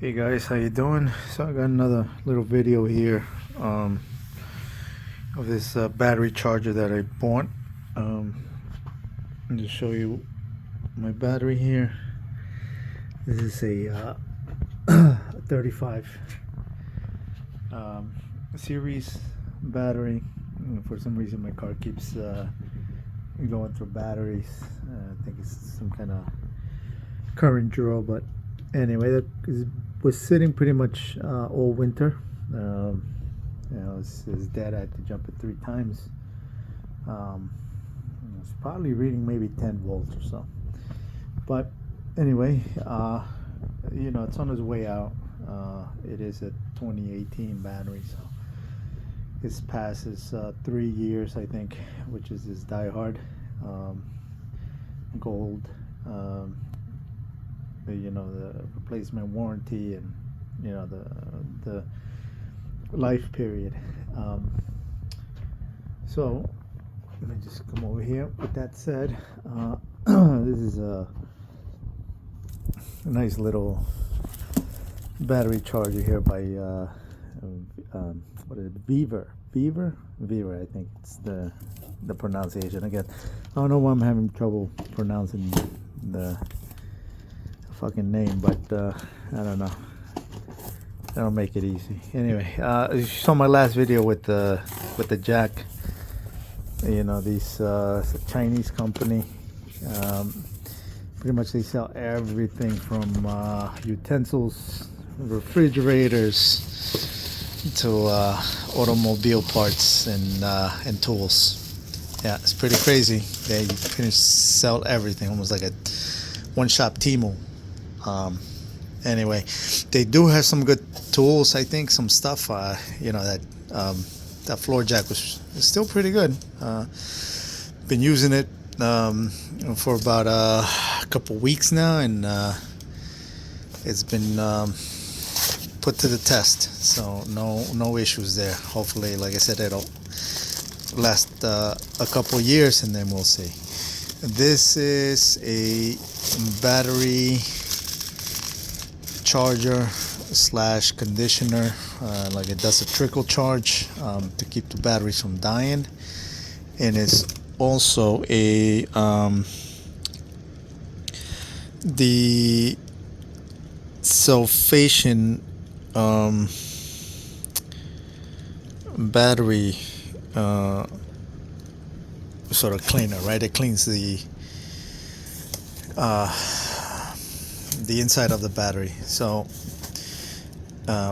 Hey guys, how you doing? So I got another little video here of this battery charger that I bought. I'm just show you my battery here. This is a 35 series battery. For some reason my car keeps going through batteries. I think it's some kind of current draw, but anyway, that was sitting pretty much all winter. It's dead. I had to jump it 3 times. It's probably reading maybe 10 volts or so. But anyway, it's on its way out. It is a 2018 battery, so this passes 3 years, I think, which is this diehard gold. The replacement warranty and the life period. So let me just come over here. With that said, this is a nice little battery charger here by what is it? Vevor, I think it's the pronunciation. Again, I don't know why I'm having trouble pronouncing the fucking name, but I don't know. I don't make it easy. Anyway, you saw my last video with the jack. These it's a Chinese company. Pretty much they sell everything from utensils, refrigerators, to automobile parts and tools. Yeah, it's pretty crazy. They pretty much sell everything, almost like a one-shop Temu. Anyway, they do have some good tools. I think some stuff. That floor jack was still pretty good. Been using it for about a couple weeks now, and it's been put to the test. So no issues there. Hopefully, like I said, it'll last a couple years, and then we'll see. This is a battery charger / conditioner. Like it does a trickle charge to keep the batteries from dying, and it's also a the sulfation battery sort of cleaner, right? It cleans the inside of the battery. So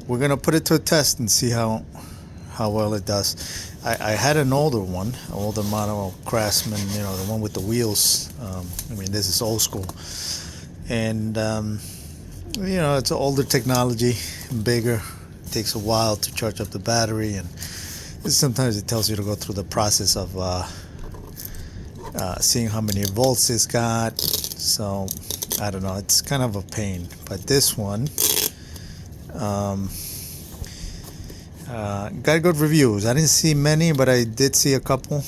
we're gonna put it to a test and see how well it does. I had an older model Craftsman, the one with the wheels. This is old school, and it's older technology, bigger. It takes a while to charge up the battery, and sometimes it tells you to go through the process of seeing how many volts it's got. So I don't know, it's kind of a pain. But this one got good reviews. I didn't see many, but I did see a couple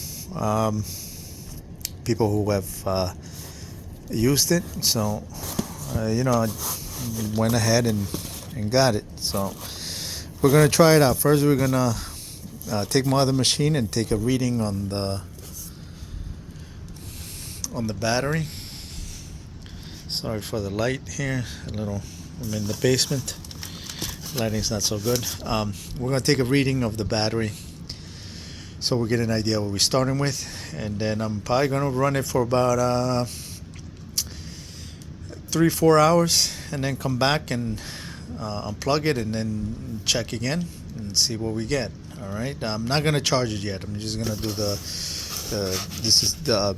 people who have used it. So I went ahead and got it. So we're gonna try it out. First, we're gonna take my other machine and take a reading on the battery. Sorry for the light here. I'm in the basement. Lighting's not so good. We're going to take a reading of the battery so we get an idea what we're starting with, and then I'm probably going to run it for about 3-4 hours, and then come back and unplug it and then check again and see what we get. All right. I'm not going to charge it yet. I'm just going to do this is the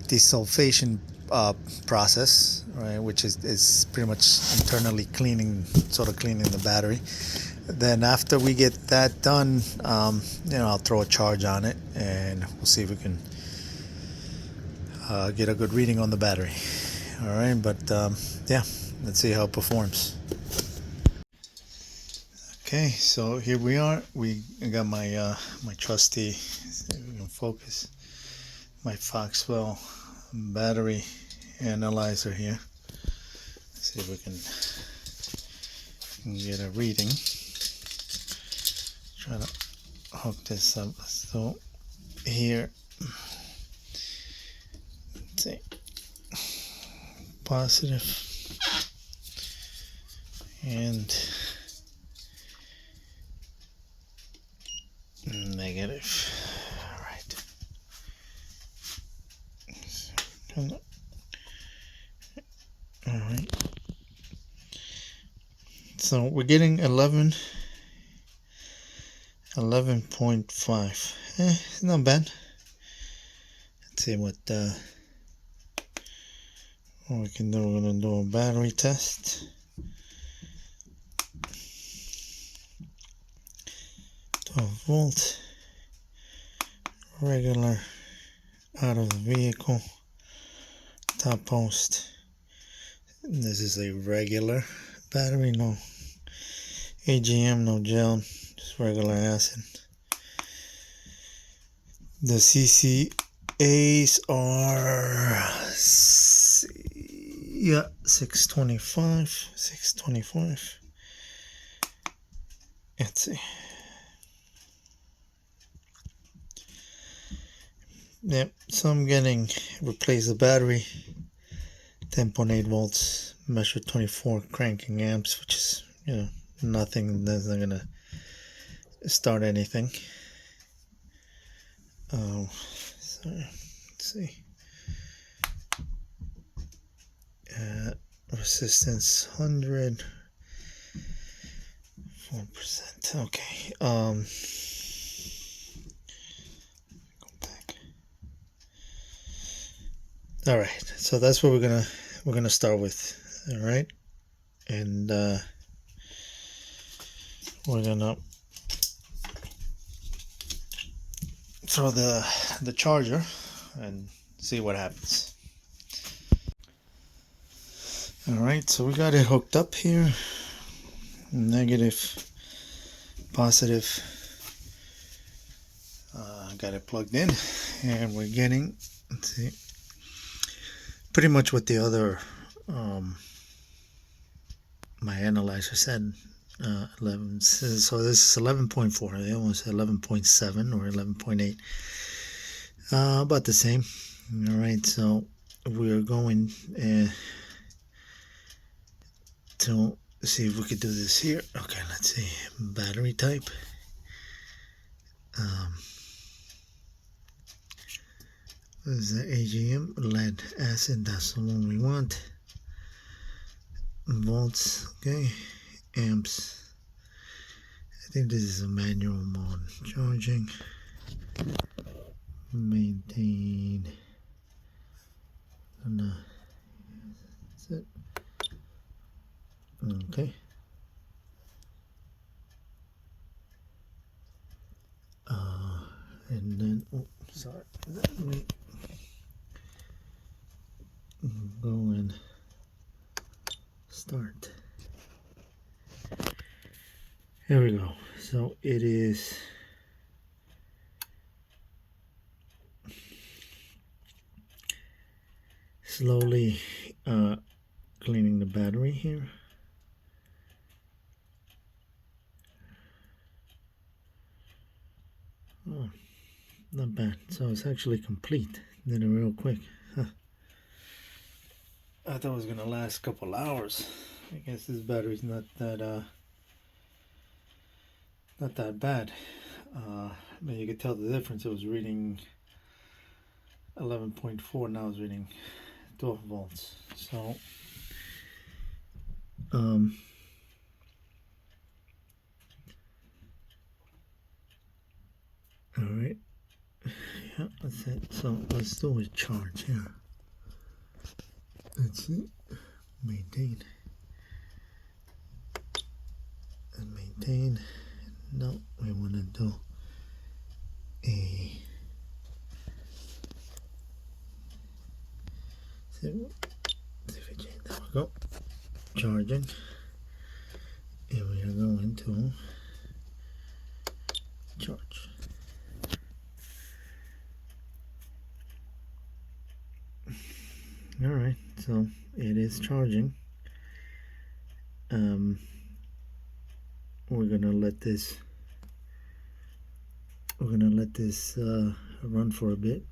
desulfation process, right, which is pretty much internally cleaning the battery. Then after we get that done, I'll throw a charge on it, and we'll see if we can get a good reading on the battery. All right, but let's see how it performs. Okay, so here we are. I got my my trusty, see if we can focus, my Foxwell battery analyzer here. See if we can get a reading. Try to hook this up. So here, let's see, positive and negative. All right. All right. So we're getting 11.5. It's not bad. Let's see what we can do. We're gonna do a battery test. 12-volt, regular, out of the vehicle, top post. This is a regular battery, no AGM, no gel, just regular acid. The CCAs are 625. Let's see. Yep, so I'm getting replace the battery, 10.8 volts, measured 24 cranking amps, which is, nothing. That's not gonna start anything. Oh, sorry. Let's see. Resistance 100, 4%. Okay. Go back. All right. So that's what we're gonna start with. All right, and we're gonna throw the charger and see what happens. All right, so we got it hooked up here. Negative, positive. Got it plugged in, and we're getting, let's see, pretty much what the other my analyzer said. 11. So this is 11.4. They almost 11.7 or 11.8. About the same. All right, so we're going to see if we could do this here. Okay, let's see. Battery type. This is the AGM lead acid. That's the one we want. Volts. Okay. Amps. I think this is a manual mode. Charging. Maintain. And that's it. Okay. And then, sorry, let me go and start. Here we go. So it is slowly cleaning the battery here. Oh, not bad. So it's actually complete. Did it real quick. Huh. I thought it was gonna last a couple hours. I guess this battery's not that bad. I mean, you could tell the difference. It was reading 11.4. Now it's reading 12 volts. So all right. Yeah, that's it. So let's do a charge here. That's it. Maintain. And maintain. No, we want to do a there we go. Charging. And we are going to charge. Alright, so it is charging. we're gonna let this run for a bit.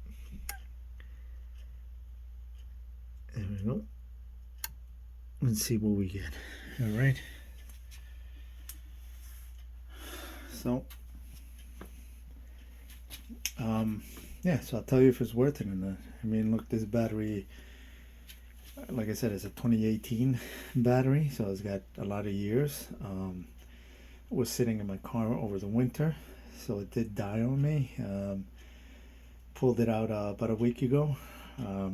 There we go. Let's see what we get. All right. So, yeah. So I'll tell you if it's worth it or not. I mean, look, this battery, like I said, it's a 2018 battery, so it's got a lot of years. It was sitting in my car over the winter, so it did die on me. Pulled it out about a week ago. I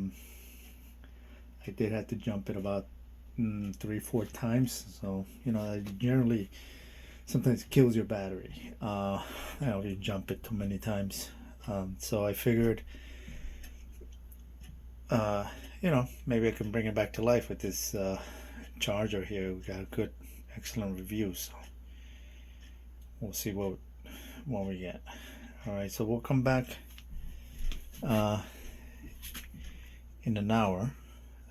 did have to jump it about 3-4 times, so you know, I generally sometimes kills your battery. I already jump it too many times, so I figured, you know, maybe I can bring it back to life with this charger here. We got good, excellent reviews, so we'll see what we get. All right, so we'll come back in an hour,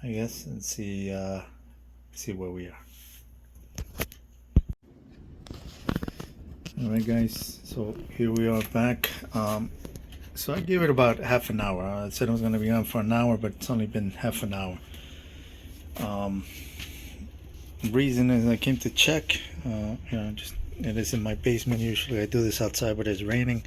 I guess, and see where we are. All right, guys, so here we are back. So I gave it about half an hour. I said I was going to be on for an hour, but it's only been half an hour. The reason is I came to check. You know, just it is in my basement. Usually I do this outside, but it's raining.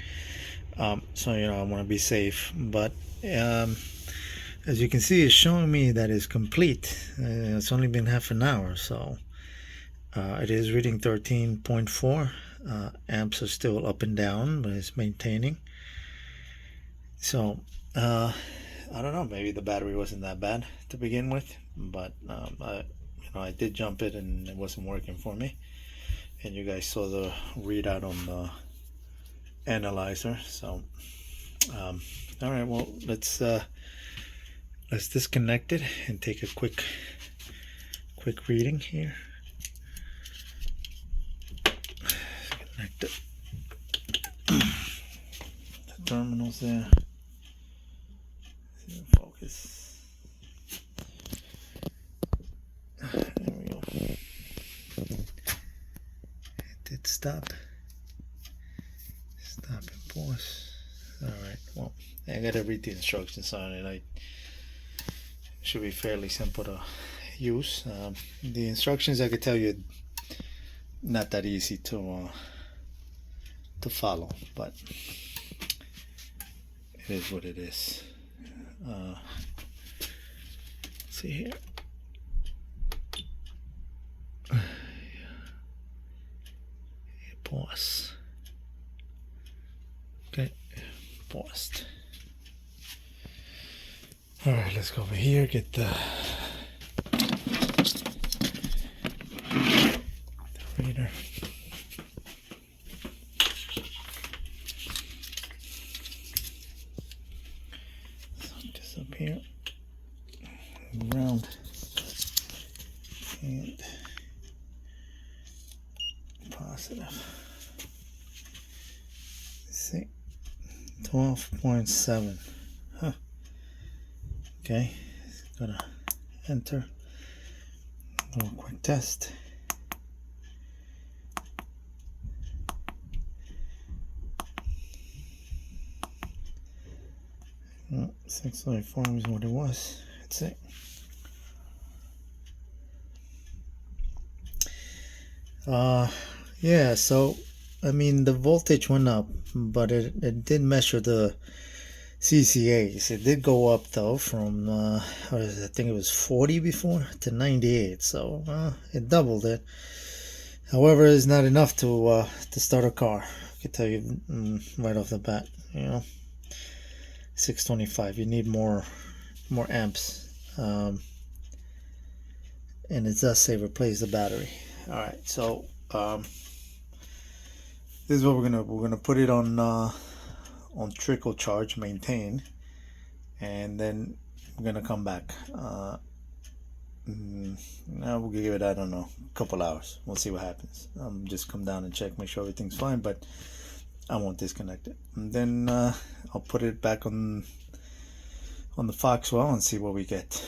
So you know, I want to be safe. But as you can see, it's showing me that it's complete. It's only been half an hour, so it is reading 13.4. Amps are still up and down, but it's maintaining. So I don't know, maybe the battery wasn't that bad to begin with, but I did jump it and it wasn't working for me, and you guys saw the readout on the analyzer. So all right, well, let's disconnect it and take a quick reading here. Connect it. The terminals there. Focus. There we go. It did stop and pause. All right, well, I gotta read the instructions on it. It should be fairly simple to use. The instructions, I could tell you, not that easy to follow, but it is what it is. See here. Pause. Okay, paused. All right, let's go over here, get the reader. Just up here, round, and positive. Let's see, 12.7. Huh. Okay, gonna enter. Do a quick test. Well, 604 is what it was. That's it. Yeah, so I mean the voltage went up, but it did measure the CCAs. It did go up though from what is it? I think it was 40 before to 98, so it doubled it. However, it's not enough to start a car. I can tell you right off the bat. You know, 625. You need more amps, and it does say replace the battery. All right, so this is what we're gonna put it on trickle charge, maintain, and then we're gonna come back. Now we'll give it, I don't know, a couple hours. We'll see what happens. Just come down and check, make sure everything's fine, but I won't disconnect it. And then I'll put it back on the Foxwell and see what we get.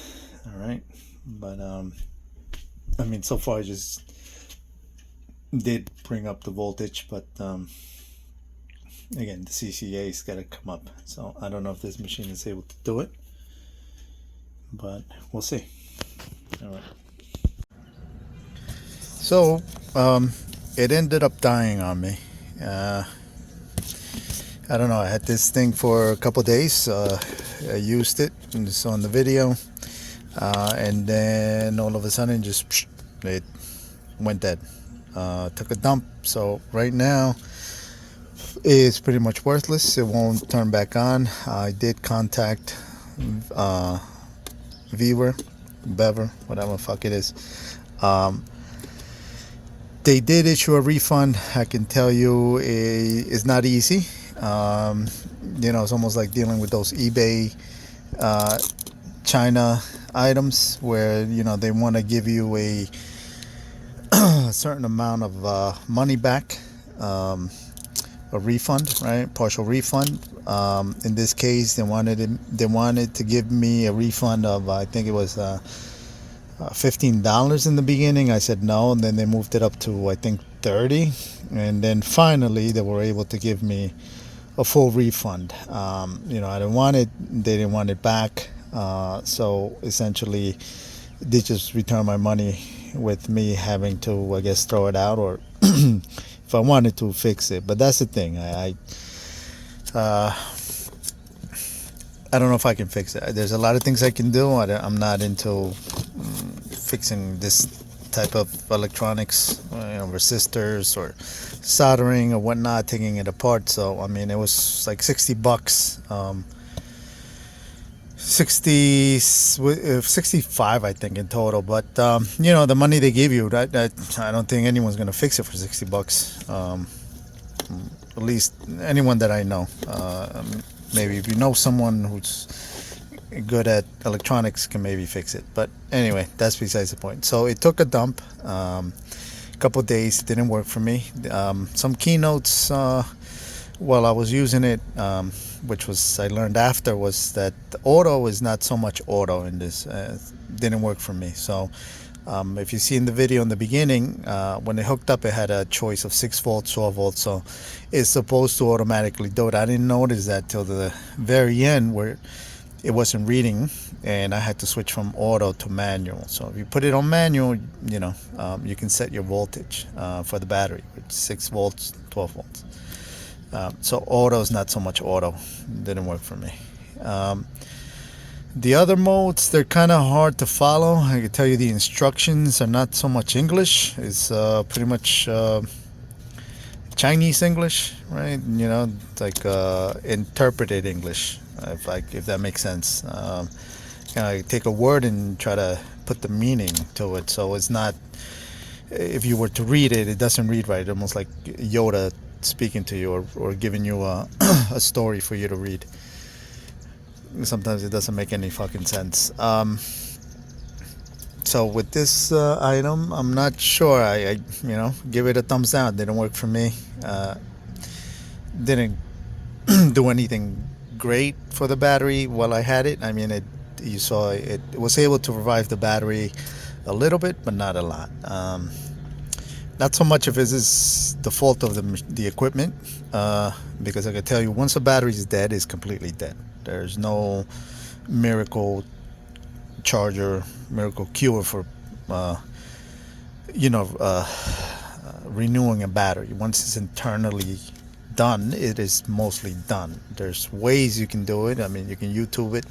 All right, but I mean, so far just did bring up the voltage, but again, the CCA's got to come up. So I don't know if this machine is able to do it, but we'll see. All right. So it ended up dying on me. I don't know. I had this thing for a couple days. I used it, and it's on the video, and then all of a sudden, just it went dead. Took a dump. So right now, it's pretty much worthless. It won't turn back on. I did contact Vevor, whatever the fuck it is. They did issue a refund. I can tell you it's not easy. It's almost like dealing with those eBay China items where they want to give you a certain amount of money back, a refund, right? Partial refund. In this case, they wanted to give me a refund of I think it was $15 in the beginning. I said no, and then they moved it up to I think 30, and then finally they were able to give me a full refund. I didn't want it. They didn't want it back. So essentially, they just returned my money with me having to, I guess, throw it out, or if I wanted to fix it. But that's the thing. I don't know if I can fix it. There's a lot of things I can do. I'm not into fixing this type of electronics, resistors or soldering or whatnot, taking it apart. So I mean, it was like $60, 65 I think in total. But the money they give you, I don't think anyone's gonna fix it for $60. At least anyone that I know. Maybe if you know someone who's good at electronics can maybe fix it. But anyway, that's besides the point. So it took a dump. A couple of days, it didn't work for me. Some keynotes while I was using it, which was I learned after, was that the auto is not so much auto in this. Didn't work for me. So if you see in the video in the beginning, when it hooked up, it had a choice of 6 volts, 12 volts. So it's supposed to automatically do it. I didn't notice that till the very end where it wasn't reading, and I had to switch from auto to manual. So if you put it on manual, you can set your voltage for the battery, which is 6 volts, 12 volts. So auto is not so much auto. Didn't work for me. The other modes, they're kind of hard to follow. I can tell you the instructions are not so much English. It's pretty much Chinese English, right? Like interpreted English, if that makes sense. I take a word and try to put the meaning to it. So it's not, if you were to read it, it doesn't read right. Almost like Yoda speaking to you, or giving you a story for you to read. Sometimes it doesn't make any fucking sense. So with this item, I'm not sure. I give it a thumbs down. It didn't work for me. Didn't do anything great for the battery while I had it. I mean, you saw it was able to revive the battery a little bit, but not a lot. Not so much if it is the fault of the equipment, because I can tell you, once a battery is dead, it's completely dead. There's no miracle charger, miracle cure for renewing a battery. Once it's internally done, it is mostly done. There's ways you can do it. I mean, you can YouTube it,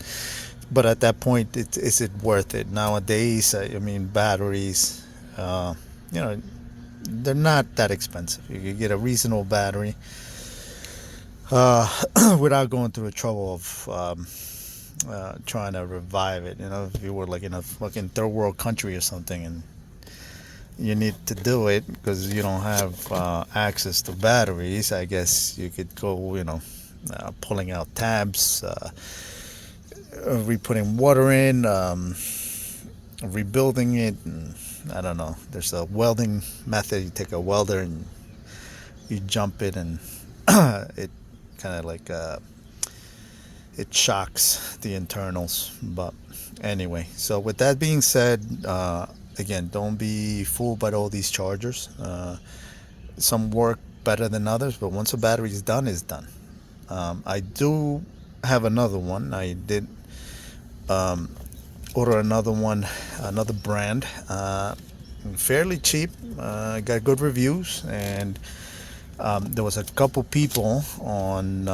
but at that point, is it worth it? Nowadays, I mean, batteries, they're not that expensive. You can get a reasonable battery without going through the trouble of trying to revive it. If you were like in a fucking third world country or something, and you need to do it because you don't have access to batteries, I guess you could go, pulling out tabs, re-putting water in, rebuilding it, and I don't know. There's a welding method. You take a welder and you jump it, and it kind of like it shocks the internals. But anyway, so with that being said, again, don't be fooled by all these chargers. some work better than others, but once a battery is done, it's done. I do have another one. I did order another one, another brand, fairly cheap. Got good reviews, and there was a couple people on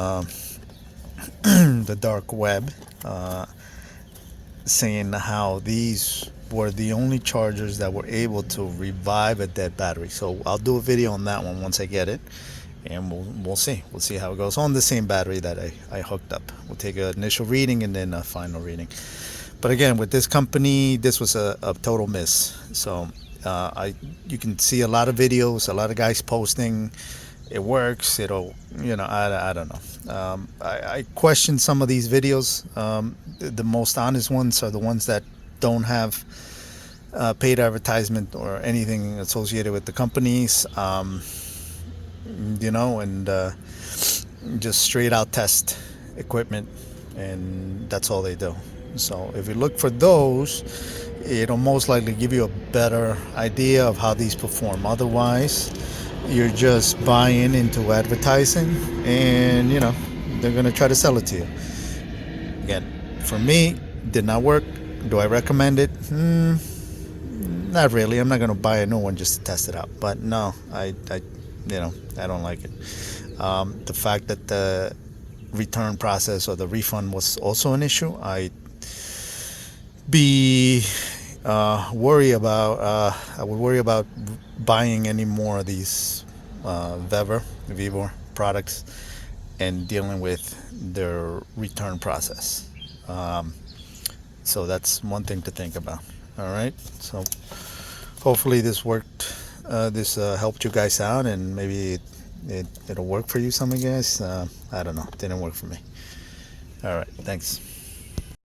the dark web saying how these were the only chargers that were able to revive a dead battery. So I'll do a video on that one once I get it, and we'll see how it goes on the same battery that I hooked up. We'll take an initial reading and then a final reading. But again, with this company, this was a total miss. So you can see a lot of videos, a lot of guys posting. It works. It'll, I don't know. I question some of these videos. The most honest ones are the ones that don't have paid advertisement or anything associated with the companies. And just straight out test equipment, and that's all they do. So if you look for those, it'll most likely give you a better idea of how these perform. Otherwise, you're just buying into advertising, and they're gonna try to sell it to you. Again, for me, did not work. Do I recommend it? Not really. I'm not gonna buy a new one just to test it out. But no, I don't like it. The fact that the return process or the refund was also an issue, I would worry about buying any more of these Vevor products and dealing with their return process. So that's one thing to think about. All right. So hopefully this worked. This helped you guys out, and maybe it'll work for you. Some of you guys. I don't know. It didn't work for me. All right. Thanks.